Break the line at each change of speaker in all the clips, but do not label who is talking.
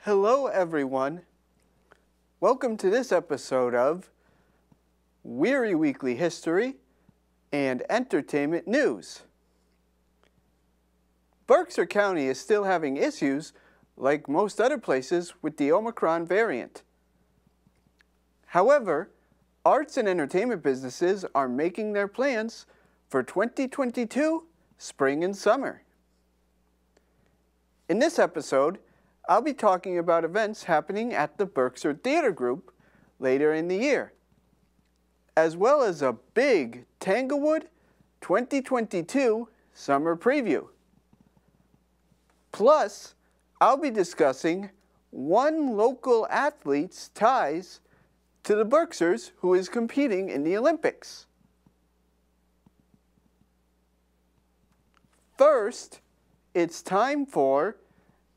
Hello everyone. Welcome to this episode of Wehry Weekly History and Entertainment News. Berkshire County is still having issues, like most other places, with the Omicron variant. However, arts and entertainment businesses are making their plans for 2022 spring and summer. In this episode, I'll be talking about events happening at the Berkshire Theater Group later in the year, as well as a big Tanglewood 2022 summer preview. Plus, I'll be discussing one local athlete's ties to the Berkshires who is competing in the Olympics. First, it's time for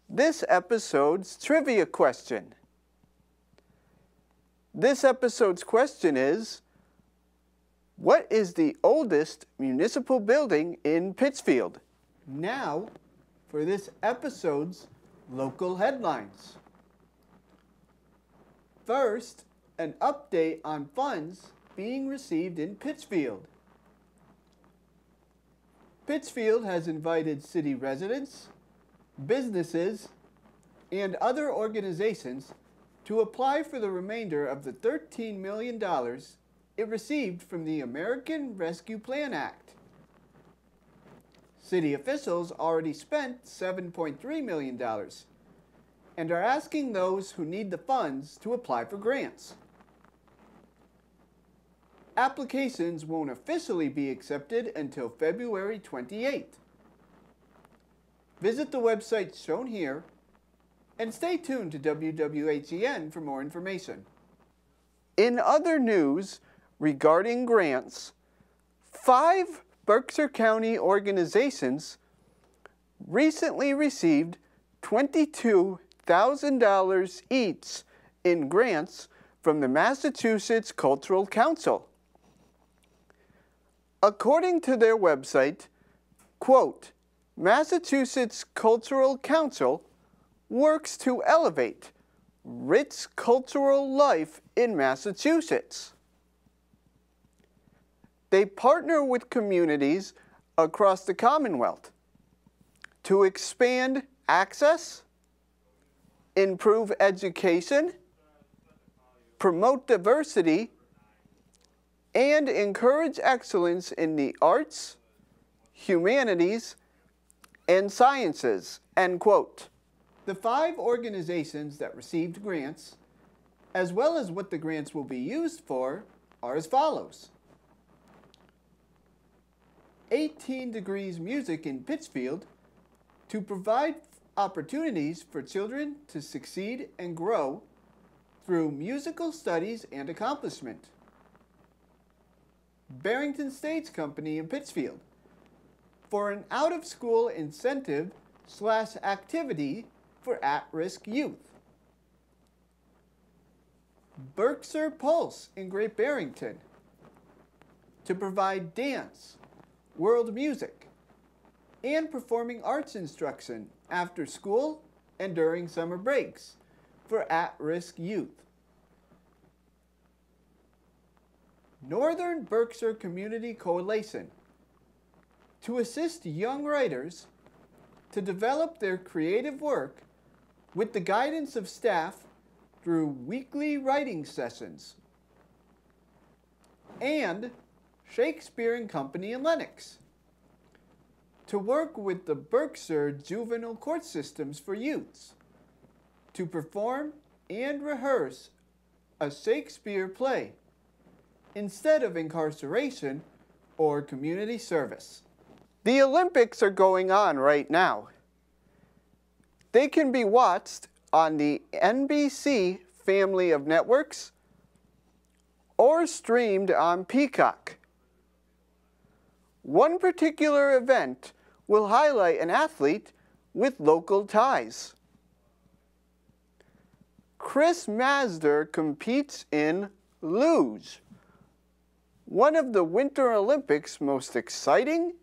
this episode's trivia question. This episode's question is, what is the oldest municipal building in Pittsfield? Now, for this episode's local headlines. First, an update on funds being received in Pittsfield. Pittsfield has invited city residents, businesses, and other organizations to apply for the remainder of the $13 million it received from the American Rescue Plan Act. City officials already spent $7.3 million and are asking those who need the funds to apply for grants. Applications won't officially be accepted until February 28th. Visit the website shown here and stay tuned to WWHEN for more information. In other news regarding grants, 5 Berkshire County organizations recently received $22,000 each in grants from the Massachusetts Cultural Council. According to their website, quote, Massachusetts Cultural Council works to elevate rich cultural life in Massachusetts. They partner with communities across the Commonwealth to expand access, improve education, promote diversity, and encourage excellence in the arts, humanities, and sciences, end quote. The 5 organizations that received grants, as well as what the grants will be used for, are as follows. 18 Degrees Music in Pittsfield to provide opportunities for children to succeed and grow through musical studies and accomplishment. Barrington Stage Company in Pittsfield for an out-of-school incentive/activity for at-risk youth. Berkshire Pulse in Great Barrington to provide dance, world music, and performing arts instruction after school and during summer breaks for at-risk youth. Northern Berkshire Community Coalition to assist young writers to develop their creative work with the guidance of staff through weekly writing sessions. And Shakespeare and Company in Lenox to work with the Berkshire juvenile court systems for youths to perform and rehearse a Shakespeare play instead of incarceration or community service. The Olympics are going on right now. They can be watched on the NBC family of networks or streamed on Peacock. One particular event will highlight an athlete with local ties. Chris Mazdar competes in Luge, one of the Winter Olympics' most exciting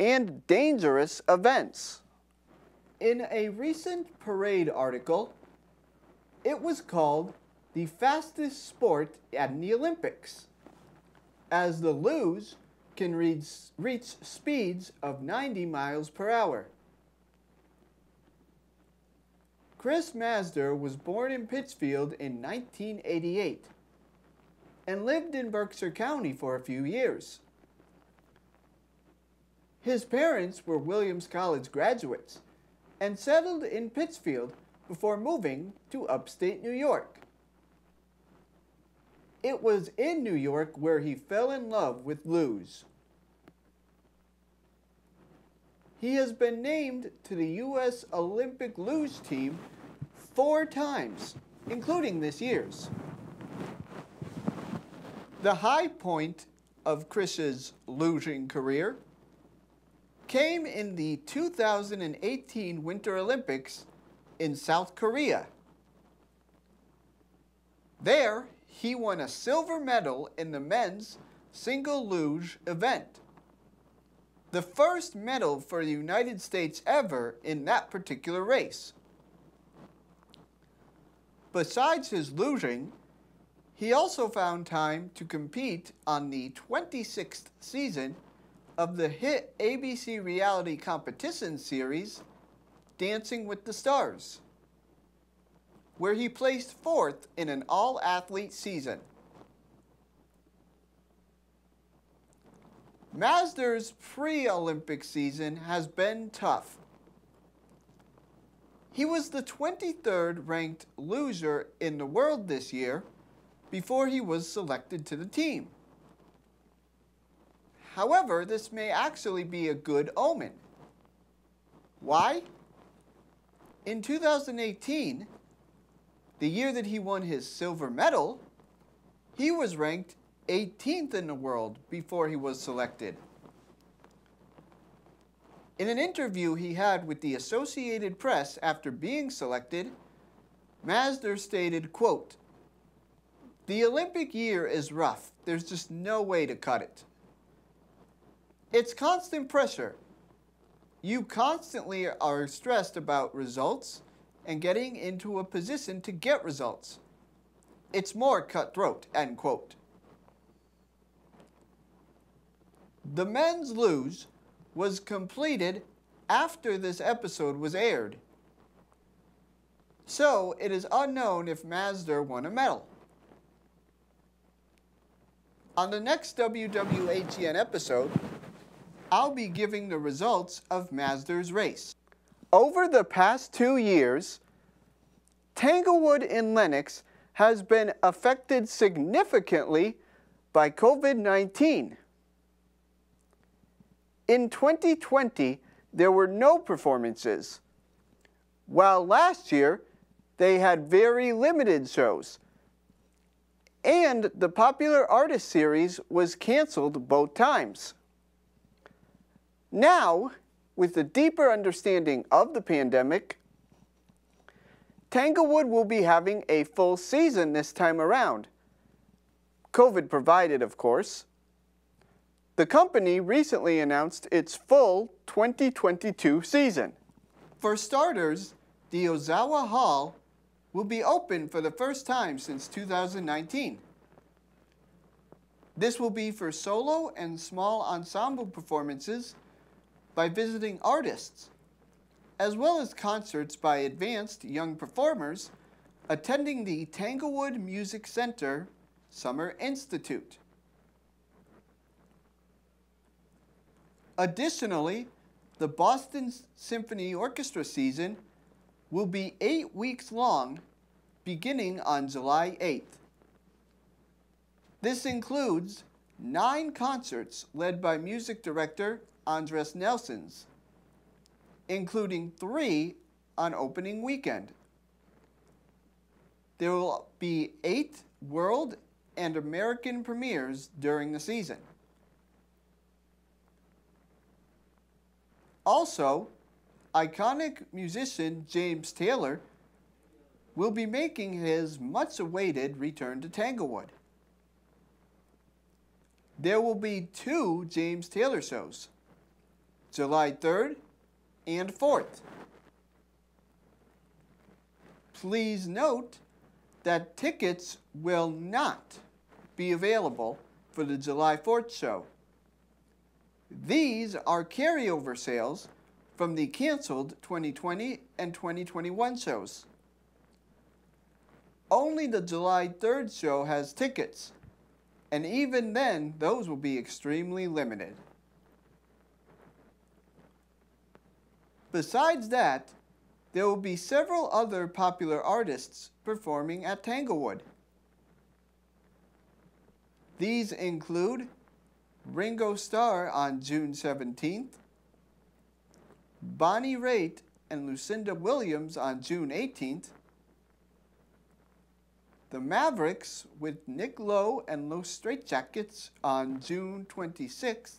and dangerous events. In a recent Parade article, it was called the fastest sport at the Olympics, as the luge can reach speeds of 90 miles per hour. Chris Mazdar was born in Pittsfield in 1988 and lived in Berkshire County for a few years. His parents were Williams College graduates and settled in Pittsfield before moving to upstate New York. It was in New York where he fell in love with luge. He has been named to the U.S. Olympic luge team 4 times, including this year's. The high point of Chris's luging career came in the 2018 Winter Olympics in South Korea. There, he won a silver medal in the men's single luge event, the first medal for the United States ever in that particular race. Besides his luging, he also found time to compete on the 26th season of the hit ABC reality competition series, Dancing with the Stars, where he placed 4th in an all-athlete season. Mazdar's pre-Olympic season has been tough. He was the 23rd ranked luger in the world this year before he was selected to the team. However, this may actually be a good omen. Why? In 2018, the year that he won his silver medal, he was ranked 18th in the world before he was selected. In an interview he had with the Associated Press after being selected, Mazdar stated, quote, "The Olympic year is rough. There's just no way to cut it. It's constant pressure. You constantly are stressed about results and getting into a position to get results. It's more cutthroat," end quote. The men's luge was completed after this episode was aired, so it is unknown if Mazdar won a medal. On the next WWHEN episode, I'll be giving the results of Mazdar's race. Over the past 2 years, Tanglewood in Lenox has been affected significantly by COVID-19. In 2020, there were no performances, while last year they had very limited shows, and the Popular Artist Series was canceled both times. Now, with a deeper understanding of the pandemic, Tanglewood will be having a full season this time around. COVID provided, of course. The company recently announced its full 2022 season. For starters, the Ozawa Hall will be open for the first time since 2019. This will be for solo and small ensemble performances by visiting artists, as well as concerts by advanced young performers attending the Tanglewood Music Center Summer Institute. Additionally, the Boston Symphony Orchestra season will be 8 weeks long, beginning on July 8th. This includes 9 concerts led by music director Andres Nelsons, including 3 on opening weekend. There will be 8 world and American premieres during the season. Also, iconic musician James Taylor will be making his much-awaited return to Tanglewood. There will be 2 James Taylor shows, July 3rd and 4th. Please note that tickets will not be available for the July 4th show. These are carryover sales from the canceled 2020 and 2021 shows. Only the July 3rd show has tickets, and even then, those will be extremely limited. Besides that, there will be several other popular artists performing at Tanglewood. These include Ringo Starr on June 17th, Bonnie Raitt and Lucinda Williams on June 18th, the Mavericks with Nick Lowe and Los Straitjackets on June 26th,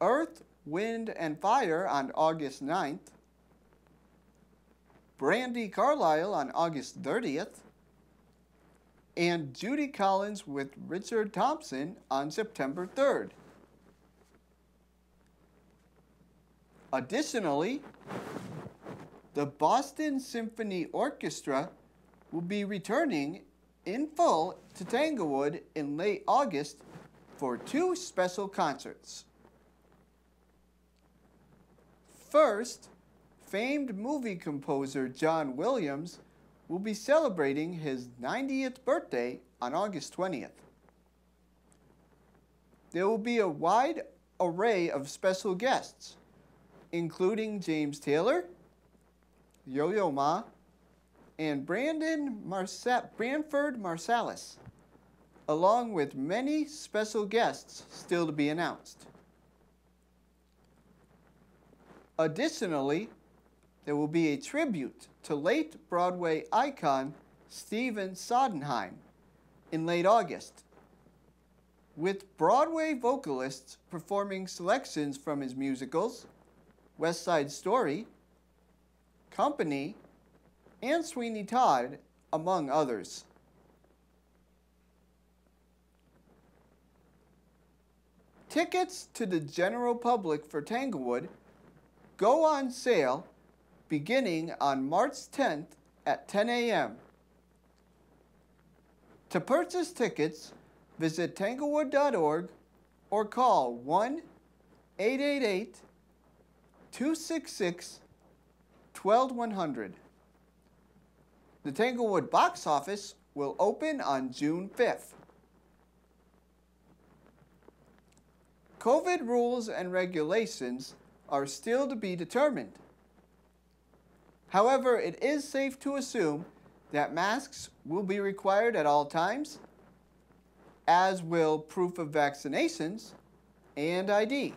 Earth, Wind and Fire on August 9th, Brandi Carlile on August 30th, and Judy Collins with Richard Thompson on September 3rd. Additionally, the Boston Symphony Orchestra will be returning in full to Tanglewood in late August for 2 special concerts. First, famed movie composer John Williams will be celebrating his 90th birthday on August 20th. There will be a wide array of special guests, including James Taylor, Yo-Yo Ma, and Branford Marsalis, along with many special guests still to be announced. Additionally, there will be a tribute to late Broadway icon Stephen Sondheim in late August, with Broadway vocalists performing selections from his musicals West Side Story, Company, and Sweeney Todd, among others. Tickets to the general public for Tanglewood go on sale beginning on March 10th at 10 a.m. To purchase tickets, visit tanglewood.org or call 1-888-266-12100. The Tanglewood box office will open on June 5th. COVID rules and regulations are still to be determined. However, it is safe to assume that masks will be required at all times, as will proof of vaccinations and ID.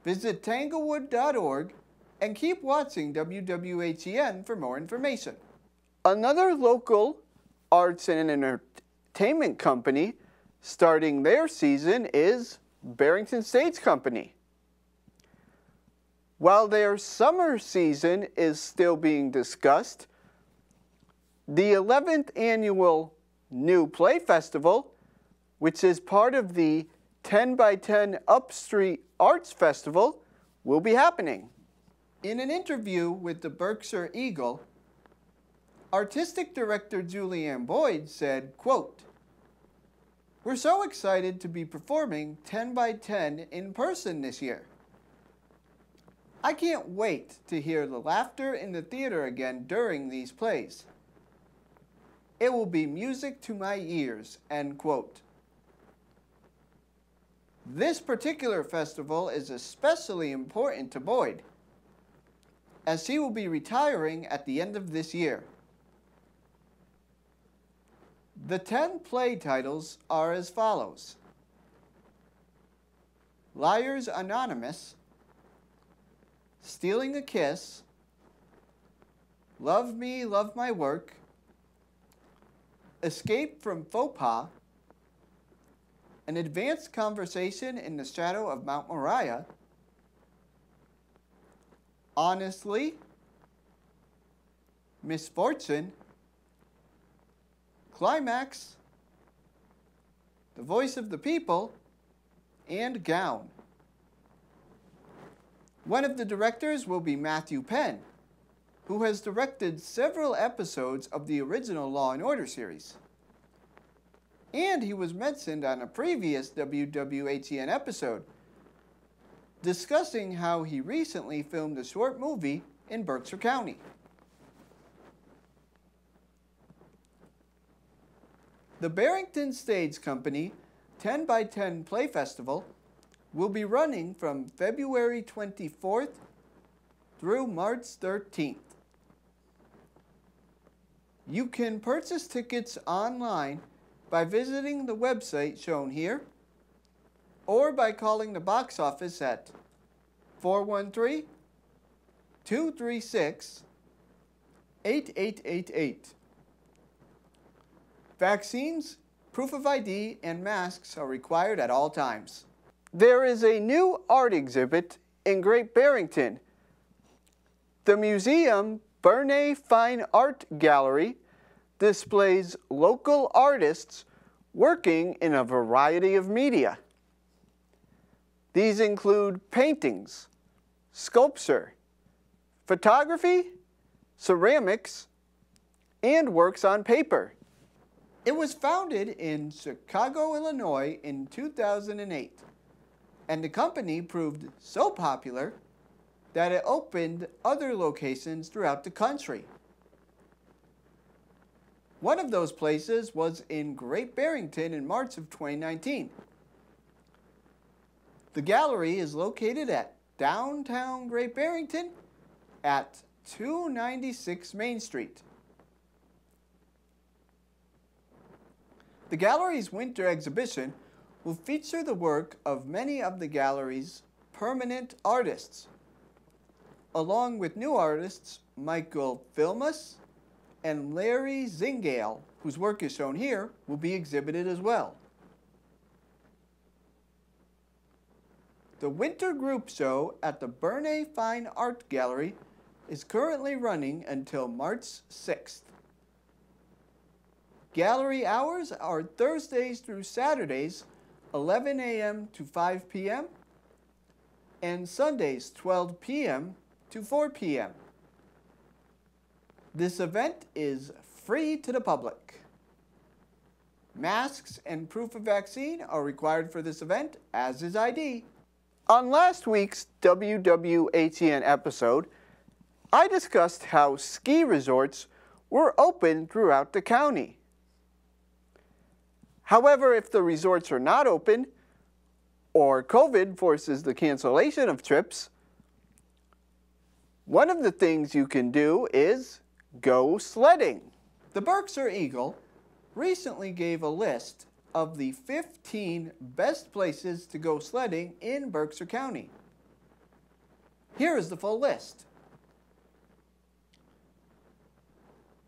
Visit tanglewood.org and keep watching WWHEN for more information. Another local arts and entertainment company starting their season is Barrington Stage Company. While their summer season is still being discussed, the 11th annual New Play Festival, which is part of the 10 by 10 Upstreet Arts Festival, will be happening. In an interview with the Berkshire Eagle, Artistic Director Julianne Boyd said, quote, "We're so excited to be performing 10 by 10 in person this year. I can't wait to hear the laughter in the theater again during these plays. It will be music to my ears," end quote. This particular festival is especially important to Boyd, as he will be retiring at the end of this year. The 10 play titles are as follows: Liars Anonymous, Stealing a Kiss, Love Me, Love My Work, Escape from Faux Pas, An Advanced Conversation in the Shadow of Mount Moriah, Honestly, Misfortune, Climax, The Voice of the People, and Gown. One of the directors will be Matthew Penn, who has directed several episodes of the original Law & Order series. And he was mentioned on a previous WWHEN episode, discussing how he recently filmed a short movie in Berkshire County. The Barrington Stage Company 10x10 Play Festival will be running from February 24th through March 13th. You can purchase tickets online by visiting the website shown here or by calling the box office at 413-236-8888. Vaccines, proof of ID, and masks are required at all times. There is a new art exhibit in Great Barrington. The museum Berkshire Fine Art Gallery displays local artists working in a variety of media. These include paintings, sculpture, photography, ceramics, and works on paper. It was founded in Chicago, Illinois in 2008, and the company proved so popular that it opened other locations throughout the country. One of those places was in Great Barrington in March of 2019. The gallery is located at downtown Great Barrington at 296 Main Street. The gallery's winter exhibition will feature the work of many of the gallery's permanent artists, along with new artists Michael Filmus and Larry Zingale, whose work is shown here, will be exhibited as well. The Winter Group Show at the Berkshire Fine Art Gallery is currently running until March 6th. Gallery hours are Thursdays through Saturdays, 11 a.m. to 5 p.m., and Sundays, 12 p.m. to 4 p.m. This event is free to the public. Masks and proof of vaccine are required for this event, as is ID. On last week's WWHEN episode, I discussed how ski resorts were open throughout the county. However, if the resorts are not open, or COVID forces the cancellation of trips, one of the things you can do is go sledding. The Berkshire Eagle recently gave a list of the 15 best places to go sledding in Berkshire County. Here is the full list.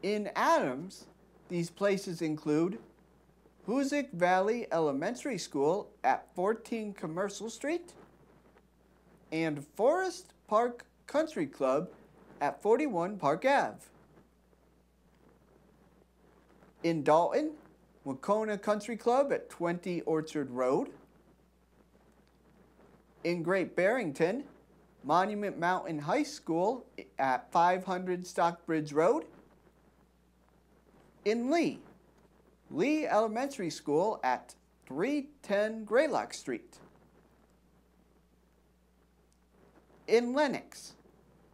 In Adams, these places include Hoosick Valley Elementary School at 14 Commercial Street and Forest Park Country Club at 41 Park Ave. In Dalton, Wacona Country Club at 20 Orchard Road. In Great Barrington, Monument Mountain High School at 500 Stockbridge Road. In Lee Elementary School at 310 Graylock Street. In Lenox,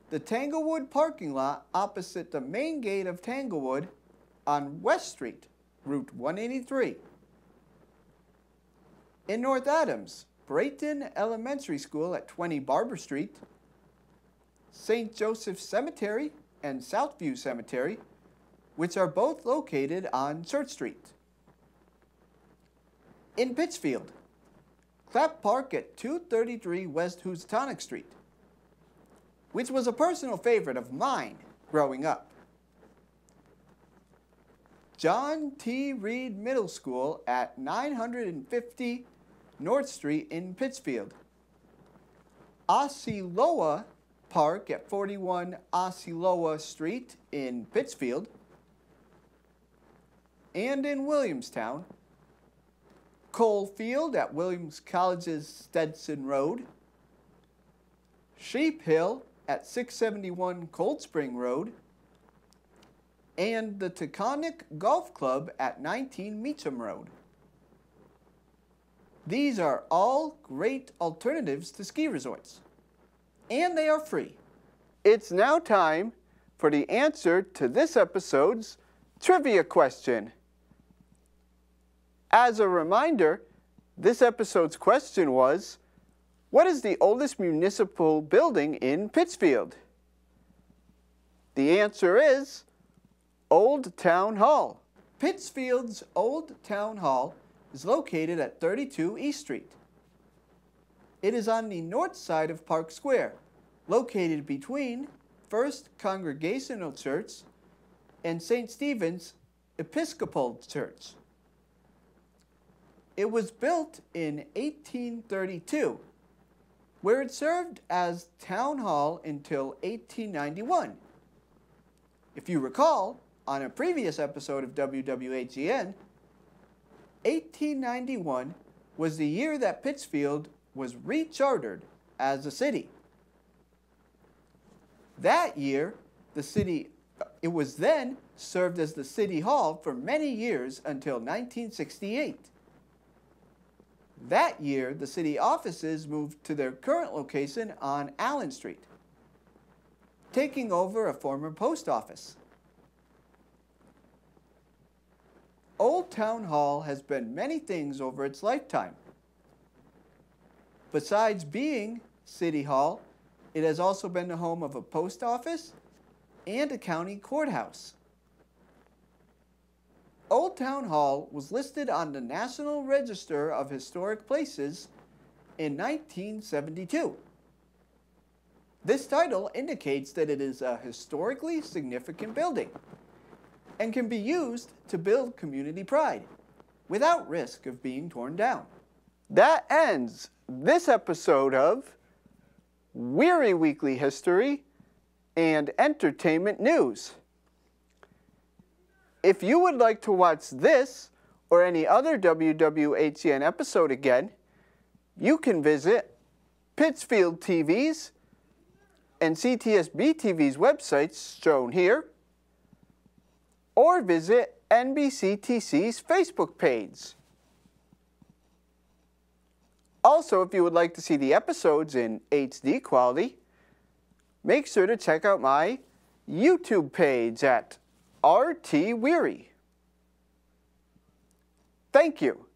the Tanglewood parking lot opposite the main gate of Tanglewood on West Street, Route 183. In North Adams, Brayton Elementary School at 20 Barber Street, St. Joseph Cemetery and Southview Cemetery, which are both located on Church Street. In Pittsfield, Clapp Park at 233 West Housatonic Street, which was a personal favorite of mine growing up. John T. Reed Middle School at 950 North Street in Pittsfield. Osceola Park at 41 Osceola Street in Pittsfield. And in Williamstown, Cole Field at Williams College's Stetson Road, Sheep Hill at 671 Cold Spring Road, and the Taconic Golf Club at 19 Meacham Road. These are all great alternatives to ski resorts, and they are free. It's now time for the answer to this episode's trivia question. As a reminder, this episode's question was, what is the oldest municipal building in Pittsfield? The answer is Old Town Hall. Pittsfield's Old Town Hall is located at 32 East Street. It is on the north side of Park Square, located between First Congregational Church and St. Stephen's Episcopal Church. It was built in 1832, where it served as Town Hall until 1891. If you recall, on a previous episode of WWHEN, 1891 was the year that Pittsfield was rechartered as a city. That year, it was then served as the City Hall for many years until 1968. That year, the city offices moved to their current location on Allen Street, taking over a former post office. Old Town Hall has been many things over its lifetime. Besides being City Hall, it has also been the home of a post office and a county courthouse. Old Town Hall was listed on the National Register of Historic Places in 1972. This title indicates that it is a historically significant building and can be used to build community pride without risk of being torn down. That ends this episode of Wehry Weekly History and Entertainment News. If you would like to watch this or any other WWHEN episode again, you can visit Pittsfield TV's and CTSB TV's websites shown here, or visit NBCTC's Facebook page. Also, if you would like to see the episodes in HD quality, make sure to check out my YouTube page at RT Wehry. Thank you.